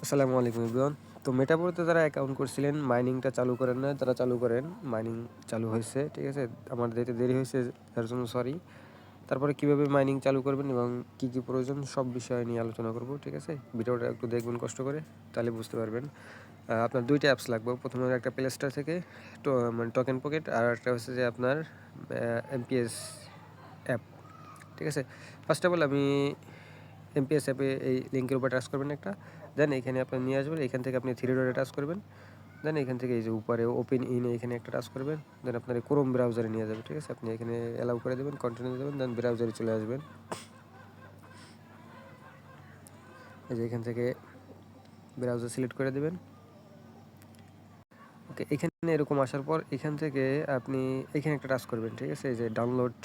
আসসালামু আলাইকুম এভরিওয়ান। তো মেটাপোতে যারা অ্যাকাউন্ট করছিলেন মাইনিংটা চালু করেন না, তারা চালু করেন। মাইনিং চালু হয়েছে, ঠিক আছে? আমার দিতে দেরি হয়েছে, তার জন্য সরি। তারপরে কীভাবে মাইনিং চালু করবেন এবং কী কী প্রয়োজন সব বিষয় নিয়ে আলোচনা করব, ঠিক আছে? ভিডিওটা একটু দেখবেন কষ্ট করে, তাহলে বুঝতে পারবেন। আপনার দুইটা অ্যাপস লাগবে। প্রথমে একটা প্লে স্টোর থেকে মানে টোকেন পকেট, আর একটা হচ্ছে যে আপনার এমপিএস অ্যাপ, ঠিক আছে? ফার্স্ট অফ অল আমি এমপিএস অ্যাপে এই লিঙ্কের উপর টাচ করবেন একটা, দেন এখানে আপনি নিয়ে আসবেন। এখান থেকে আপনি থ্রি ডটে টাচ করবেন, দেন এখান থেকে এই যে উপরে ওপেন ইন এখানে একটা টাচ করবেন, দেন আপনার ক্রোম ব্রাউজারে নিয়ে যাবে, ঠিক আছে? আপনি এখানে অ্যালাউ করে দেবেন, কন্টিনিউ দেবেন, দেন ব্রাউজারে চলে আসবেন। এই যে এখান থেকে ব্রাউজার সিলেক্ট করে দেবেন। ওকে, এখানে এরকম আসার পর এখান থেকে আপনি এখানে একটা টাচ করবেন, ঠিক আছে? এই যে ডাউনলোড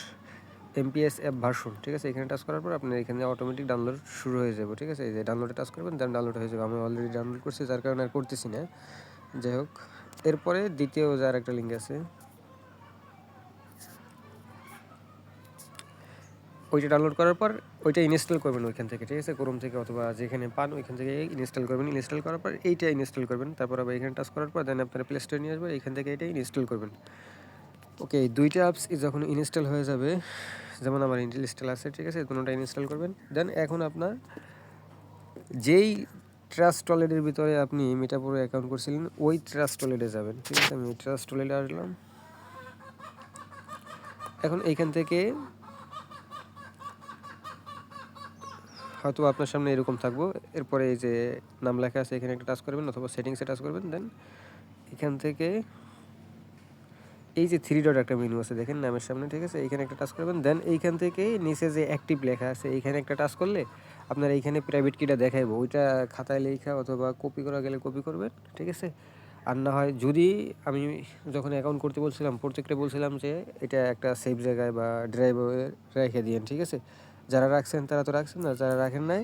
এমপিএস অ্যাপ ভার্সন, ঠিক আছে? এখানে টাচ করার পর আপনার এখানে অটোমেটিক ডাউনলোড শুরু হয়ে যাবে, ঠিক আছে? এই যে ডাউনলোডে টাচ করবেন, দেন ডাউনলোড হয়ে যাবে। আমি অলরেডি ডাউনলোড করছি, যার কারণে আর করতেছি না। যাই হোক, এরপরে দ্বিতীয় যার একটা লিঙ্ক আছে, ওইটা ডাউনলোড করার পর ওইটা ইনস্টল করবেন ওইখান থেকে, ঠিক আছে? ক্রোম থেকে অথবা যেখানে পান ওইখান থেকে ইনস্টল করবেন। ইনস্টল করার পর এইটা ইনস্টল করবেন, তারপর আবার এখানে টাচ করার পর দেন আপনার প্লে স্টোরে নিয়ে আসবেন, এখান থেকে এটা ইনস্টল করবেন। ওকে, এই দুইটা অ্যাপস যখন ইনস্টল হয়ে যাবে, যেমন আমার ইনস্টল আছে, ঠিক আছে? কোনোটা ইনস্টল করবেন। দেন এখন আপনার যেই ট্রাস্ট ওয়ালেটের ভিতরে আপনি মিটাপুরে অ্যাকাউন্ট করছিলেন ওই ট্রাস্ট ওয়ালেটে যাবেন, ঠিক আছে? আমি ট্রাস্ট ওয়ালেটে আসলাম। এখন এইখান থেকে হয়তো আপনার সামনে এরকম থাকবো। এরপরে এই যে নাম লেখা আছে এখানে একটা টাচ করবেন, অথবা সেটিংসে টাচ করবেন। দেন এখান থেকে এই যে থ্রি ডট একটা মেনু আছে দেখেন নামের সামনে, ঠিক আছে? এইখানে একটা টাচ করবেন। দেন এইখান থেকে নিচে যে অ্যাক্টিভ লেখা আছে এইখানে একটা টাচ করলে আপনার এইখানে প্রাইভেট কিটা দেখাইবো। ওইটা খাতায় লেখা অথবা কপি করা গেলে কপি করবেন, ঠিক আছে? আর না হয় যদি আমি যখন অ্যাকাউন্ট করতে বলছিলাম প্রত্যেকটা বলছিলাম যে এটা একটা সেফ জায়গায় বা ড্রাইভে রেখে দিয়েন, ঠিক আছে? যারা রাখছেন তারা তো রাখছেন, না যারা রাখেন নাই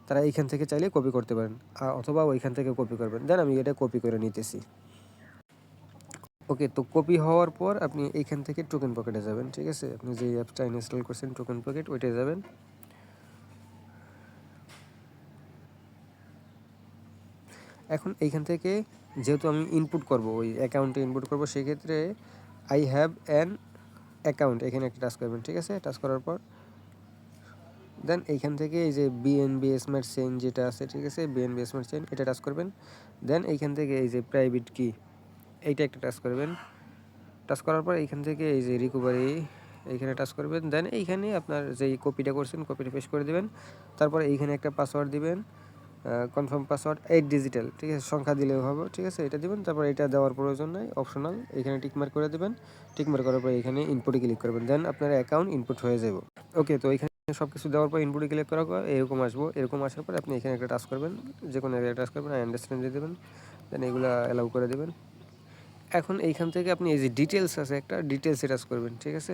তারা এইখান থেকে চাইলে কপি করতে পারেন, অথবা ওইখান থেকে কপি করবেন। দেন আমি এটা কপি করে নিতেছি। ওকে, তো কপি হওয়ার পর আপনি এইখান থেকে টোকেন পকেটে যাবেন, ঠিক আছে? আপনি যে অ্যাপটা ইনস্টল করছেন টোকেন পকেট, ওইটায় যাবেন। এখন এইখান থেকে যেহেতু আমি ইনপুট করব, ওই অ্যাকাউন্টে ইনপুট করব, সেক্ষেত্রে আই হ্যাভ অ্যান অ্যাকাউন্ট এখানে একটা টাচ করবেন, ঠিক আছে? টাচ করার পর দেন এইখান থেকে এই যে বিএনবি স্মার্ট চেইন যেটা আছে, ঠিক আছে? বিএনবি স্মার্ট চেইন এটা টাচ করবেন। দেন এইখান থেকে এই যে প্রাইভেট কি এইটা একটা টাচ করবেন। টাচ করার পর এইখান থেকে এই যে রিকভারি এইখানে টাচ করবেন। দেন এইখানে আপনার যেই কপিটা করছেন কপিটা পেস্ট করে দেবেন। তারপর এইখানে একটা পাসওয়ার্ড দিবেন, কনফার্ম পাসওয়ার্ড 8 ডিজিটাল, ঠিক আছে? সংখ্যা দিলেও হবে, ঠিক আছে? এটা দিবেন। তারপর এটা দেওয়ার প্রয়োজন নাই, অপশনাল। এখানে টিকমার্ক করে দেবেন। টিকমার্ক করার পর এখানে ইনপুটে ক্লিক করবেন, দেন আপনার অ্যাকাউন্ট ইনপুট হয়ে যাবে। ওকে, তো এখানে সব কিছু দেওয়ার পর ইনপুটে ক্লিক করার পর এরকম আসবো। এরকম আসার পর আপনি এখানে একটা টাচ করবেন, যে কোনো একটা টাচ করবেন, আই আন্ডারস্ট্যান্ড দিয়ে দেবেন। দেন এগুলো অ্যালাউ করে দেবেন। এখন এইখান থেকে আপনি এই যে ডিটেলস আছে একটা, ডিটেলসে টাচ করবেন, ঠিক আছে?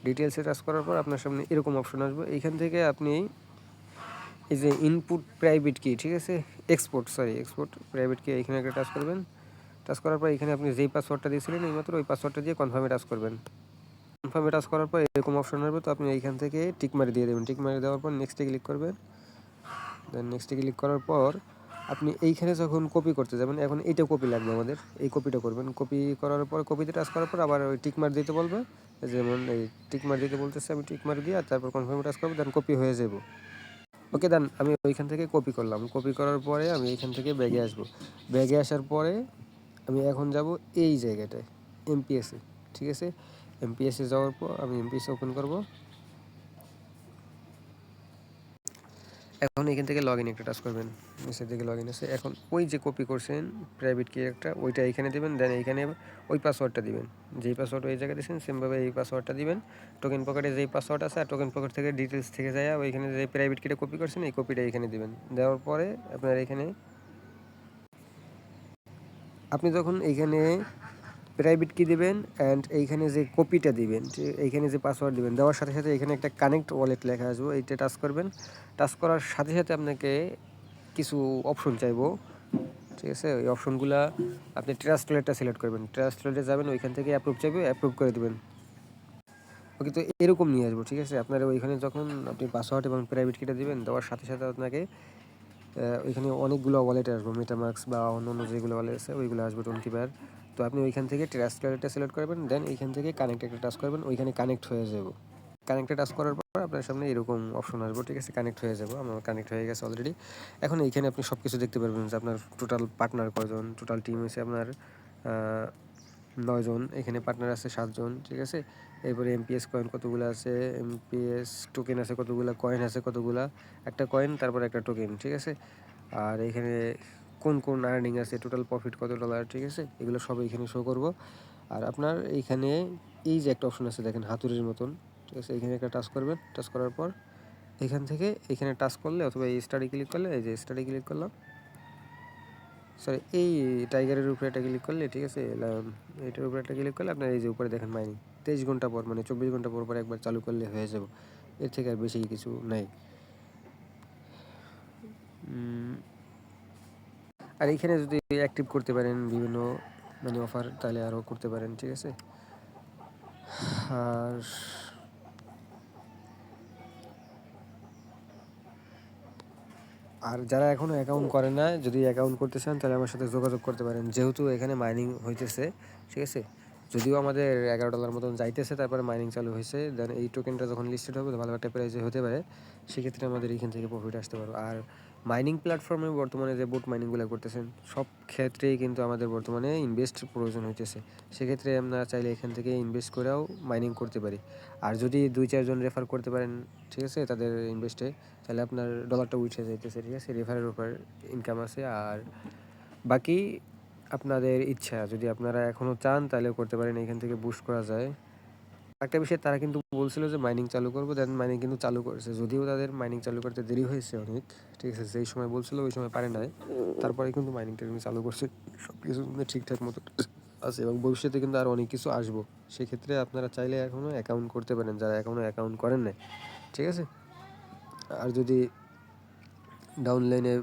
ডিটেলসে টাচ করার পর আপনার সামনে এরকম অপশন আসবে। এইখান থেকে আপনি এই যে ইনপুট প্রাইভেট কি, ঠিক আছে? এক্সপোর্ট প্রাইভেট কি এইখানে একটা টাচ করবেন। টাচ করার পর এখানে আপনি যেই পাসওয়ার্ডটা দিয়েছিলেন এইমাত্র ওই পাসওয়ার্ডটা দিয়ে কনফার্মে টাচ করবেন। কনফার্মে টাচ করার পর এরকম অপশন আসবে, তো আপনি এইখান থেকে টিক মারি দিয়ে দেবেন। টিক মারি দেওয়ার পর নেক্সটে ক্লিক করবেন। দেন নেক্সটে ক্লিক করার পর আপনি এইখানে যখন কপি করতে যাবেন, এখন এইটা কপি লাগবে আমাদের, এই কপিটা করবেন। কপি করার পর কপিতে টাচ করার পর আবার ওই টিক মার দিতে বলবে, যেমন এই টিক মার দিতে বলতেছে, আমি টিক মার দিয়ে আর তারপর কনফার্মে টাচ করবো, দেন কপি হয়ে যাব। ওকে, দেন আমি ওইখান থেকে কপি করলাম। কপি করার পরে আমি এইখান থেকে ব্যাগে আসবো। ব্যাগে আসার পরে আমি এখন যাব এই জায়গাটায়, এমপিএসে, ঠিক আছে? এমপিএসে যাওয়ার পর আমি এমপিএসে ওপেন করব। এখন এখান থেকে লগ ইন একটা টাচ করবেন, নিচের দিকে লগ ইন আছে। এখন ওই যে কপি করছেন প্রাইভেট কি একটা, ওইটা এইখানে দেবেন। দেন এইখানে ওই পাসওয়ার্ডটা দিবেন, যেই পাসওয়ার্ড ওই জায়গায় দিয়েছেন সেমভাবে এই পাসওয়ার্ডটা দিবেন। টোকেন পকেটে যেই পাসওয়ার্ড আছে আর টোকেন পকেট থেকে ডিটেলস থেকে যায় ওইখানে যে প্রাইভেট কিটা কপি করছেন এই কপিটা এইখানে দিবেন। দেওয়ার পরে আপনার এখানে আপনি যখন এইখানে প্রাইভেট কি দিবেন অ্যান্ড এইখানে যে কপিটা দিবেন, এইখানে যে পাসওয়ার্ড দিবেন, দেওয়ার সাথে সাথে এখানে একটা কানেক্ট ওয়ালেট লেখা আসবে, এইটা টাচ করবেন। টাচ করার সাথে সাথে আপনাকে কিছু অপশন চাইবো, ঠিক আছে? ওই অপশনগুলো আপনি ট্রাস্ট ওয়ালেটটা সিলেক্ট করবেন। ট্রাস্ট ওয়ালেটে যাবেন, ওইখান থেকে অ্যাপ্রুভ চাইবে, অ্যাপ্রুভ করে দেবেন। ওকে, তো এরকম নিয়ে আসবো, ঠিক আছে? আপনার ওইখানে যখন আপনি পাসওয়ার্ড এবং প্রাইভেট কিটা দিবেন, দেওয়ার সাথে সাথে আপনাকে ওইখানে অনেকগুলো ওয়ালেট আসবে, মেটামাক্স বা অন্য যেগুলো ওয়ালেট আছে ওইগুলো আসবে টোন কিপার। তো আপনি ওইখান থেকে ট্রাস্ট ওয়ালেটটা সিলেক্ট করবেন, দেন এইখান থেকে কানেক্ট একটা টাচ করবেন, ওইখানে কানেক্ট হয়ে যাব। কানেক্টে টাচ করার পর আপনার সামনে এরকম অপশন আসবে, ঠিক আছে, কানেক্ট হয়ে যাব। আমার কানেক্ট হয়ে গেছে অলরেডি। এখন এইখানে আপনি সব কিছু দেখতে পারবেন যে আপনার টোটাল পার্টনার কজন, টোটাল টিম হয়েছে আপনার 9 জন, এখানে পার্টনার আছে 7 জন, ঠিক আছে। এরপরে এমপিএস কয়েন কতগুলো আছে, এমপিএস টোকেন আছে কতগুলো, কয়েন আছে কতগুলা, একটা কয়েন তারপর একটা টোকেন, ঠিক আছে। আর এখানে কোন কোন আর্নিং আছে, টোটাল প্রফিট কত ডলার, ঠিক আছে, এগুলো সব এখানে শো করব। আর আপনার এইখানে এই যে একটা অপশন আছে দেখেন হাতুড়ির মতন, ঠিক আছে, এখানে একটা টাচ করবেন। টাচ করার পর এখান থেকে এখানে টাচ করলে অথবা এই স্টাডি ক্লিক করলে, এই যে স্টাডি ক্লিক করলাম, সরি এই টাইগারের উপরে একটা ক্লিক করলে, ঠিক আছে, এইটার উপরে একটা ক্লিক করলে আপনার এই যে উপরে দেখেন মাইনিং 23 ঘন্টা পর, মানে 24 ঘন্টা পর পর একবার চালু করলে হয়ে যাব। এর থেকে আর বেশি কিছু নাই। আর এইখানে যদি অ্যাক্টিভ করতে পারেন বিভিন্ন মানে অফার, তাহলে আরও করতে পারেন, ঠিক আছে। আর আর যারা এখনও অ্যাকাউন্ট করে না, যদি অ্যাকাউন্ট করতে চান তাহলে আমার সাথে যোগাযোগ করতে পারেন, যেহেতু এখানে মাইনিং হইতেছে, ঠিক আছে। যদিও আমাদের $11 মতন যাইতেছে, তারপরে মাইনিং চালু হয়েছে, দেন এই টোকেনটা যখন লিস্টেড হবে ভালো একটা প্রাইসে হতে পারে, সেক্ষেত্রে আমাদের এইখান থেকে প্রফিট আসতে পারবে। আর মাইনিং প্ল্যাটফর্মে বর্তমানে যে বোট মাইনিংগুলো করতেছেন সব ক্ষেত্রেই কিন্তু আমাদের বর্তমানে ইনভেস্ট প্রয়োজন হইতেছে। সেক্ষেত্রে আমরা চাইলে এখান থেকে ইনভেস্ট করেও মাইনিং করতে পারি। আর যদি 2-4 জন রেফার করতে পারেন, ঠিক আছে, তাদের ইনভেস্টে, তাহলে আপনার ডলারটা উঠে যাইতেছে, ঠিক আছে, রেফারের উপর ইনকাম আছে। আর বাকি আপনাদের ইচ্ছা, যদি আপনারা এখনও চান তাহলে করতে পারেন, এখান থেকে বুস্ট করা যায়। একটা বিষয়, তারা কিন্তু বলছিল যে মাইনিং চালু করবো, দেন মাইনিং কিন্তু চালু করেছে, যদিও তাদের মাইনিং চালু করতে দেরি হয়েছে অনেক, ঠিক আছে, যেই সময় বলছিল ওই সময় পারে নাই, তারপরে কিন্তু মাইনিংটা চালু করছে, সব কিছু কিন্তু ঠিকঠাক মতো আছে এবং ভবিষ্যতে কিন্তু আর অনেক কিছু আসবো। সেক্ষেত্রে আপনারা চাইলে এখনও অ্যাকাউন্ট করতে পারেন, যারা এখনও অ্যাকাউন্ট করেন নাই, ঠিক আছে। আর যদি ডাউন লাইনে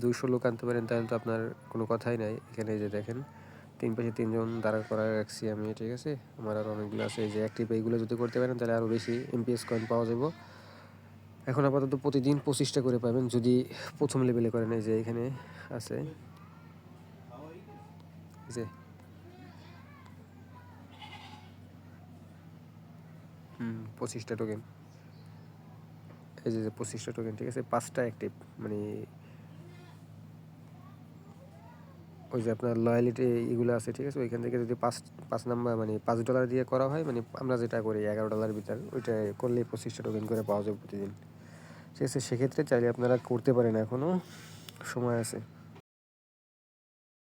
200 লোক আনতে পারেন তাহলে তো আপনার কোনো কথাই নাই। এখানে যে দেখেন 3 পাশে 3 জন দাঁড়া করা রাখছি আমি, ঠিক আছে। আমার আরও অনেকগুলো আছে, এই যে অ্যাক্টিভ, এইগুলো যদি করতে পারেন তাহলে আরও বেশি এমপিএস কয়েন পাওয়া যাব। এখন আপাতত প্রতিদিন 25টা করে পাবেন যদি প্রথম লেভেলে করেন। এই যে এখানে আছে যে 25টা টোকেন, এই যে 25টা টোকেন, ঠিক আছে, 5টা অ্যাক্টিভ, মানে ওই যে আপনার লয়ালিটি এগুলো আছে, ঠিক আছে। ওইখান থেকে যদি 5 নাম্বার মানে $5 দিয়ে করা হয়, মানে আমরা যেটা করি $11 ভিতর, ওইটা করলে 25টা টোকেন করে পাওয়া যাবে প্রতিদিন, ঠিক আছে। সেক্ষেত্রে চাইলে আপনারা করতে পারেন, এখনও সময় আছে।